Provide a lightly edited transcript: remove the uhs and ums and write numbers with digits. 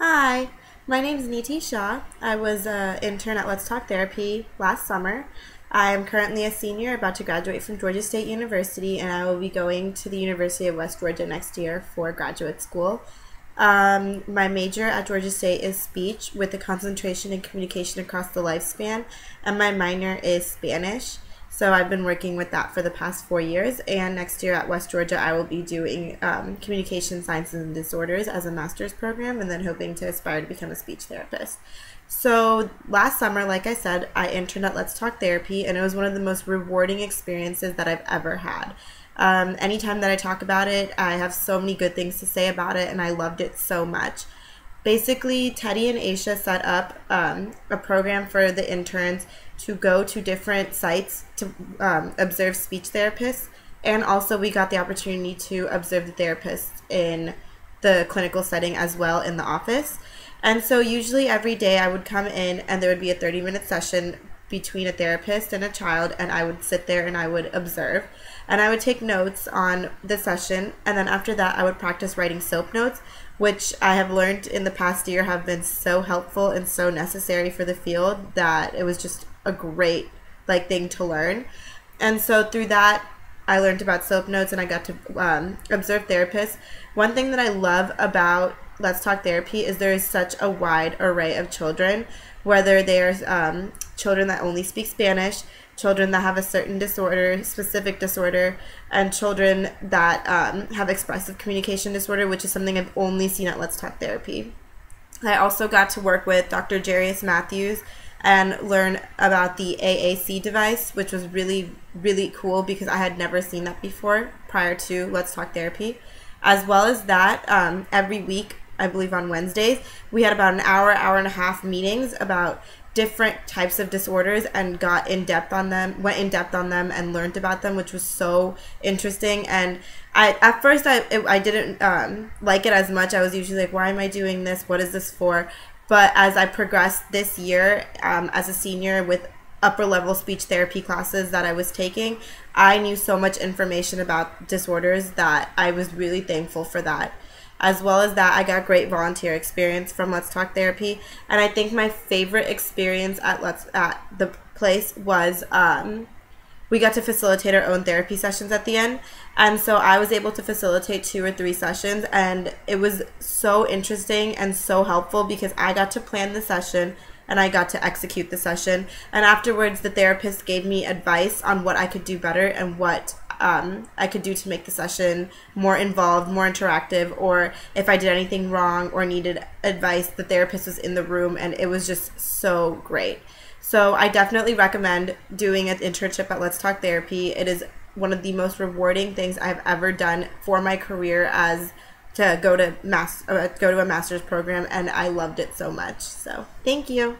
Hi, my name is Niti Shah. I was an intern at Let's Talk Therapy last summer. I am currently a senior about to graduate from Georgia State University, and I will be going to the University of West Georgia next year for graduate school. My major at Georgia State is speech with a concentration in communication across the lifespan, and my minor is Spanish. So I've been working with that for the past 4 years, and next year at West Georgia I will be doing communication sciences and disorders as a master's program, and then hoping to aspire to become a speech therapist. So last summer, like I said, I interned at Let's Talk Therapy, and it was one of the most rewarding experiences that I've ever had. Anytime that I talk about it, I have so many good things to say about it, and I loved it so much. Basically, Teddy and Aisha set up a program for the interns to go to different sites to observe speech therapists, and also we got the opportunity to observe the therapists in the clinical setting as well in the office. And so usually every day I would come in and there would be a 30-minute session between a therapist and a child, and I would sit there and I would observe, and I would take notes on the session, and then after that I would practice writing SOAP notes, which I have learned in the past year have been so helpful and so necessary for the field that it was just a great thing to learn. And so through that I learned about SOAP notes, and I got to observe therapists. One thing that I love about Let's Talk Therapy is there is such a wide array of children, whether there's children that only speak Spanish, children that have a certain disorder, specific disorder, and children that have expressive communication disorder, which is something I've only seen at Let's Talk Therapy. I also got to work with Dr. Jarius Matthews and learn about the AAC device, which was really, really cool because I had never seen that before prior to Let's Talk Therapy. As well as that, every week, I believe on Wednesdays, we had about an hour, hour and a half meetings about different types of disorders and went in depth on them and learned about them, which was so interesting. And at first I didn't like it as much. I was usually like, why am I doing this? What is this for? But as I progressed this year as a senior with upper level speech therapy classes that I was taking, I knew so much information about disorders that I was really thankful for that. As well as that, I got great volunteer experience from Let's Talk Therapy, and I think my favorite experience at the place was we got to facilitate our own therapy sessions at the end, and so I was able to facilitate 2 or 3 sessions, and it was so interesting and so helpful because I got to plan the session and I got to execute the session, and afterwards the therapist gave me advice on what I could do better and what I could do to make the session more involved, more interactive, or if I did anything wrong or needed advice, the therapist was in the room, and it was just so great. So I definitely recommend doing an internship at Let's Talk Therapy. It is one of the most rewarding things I've ever done for my career as to go to a master's program, and I loved it so much. So thank you.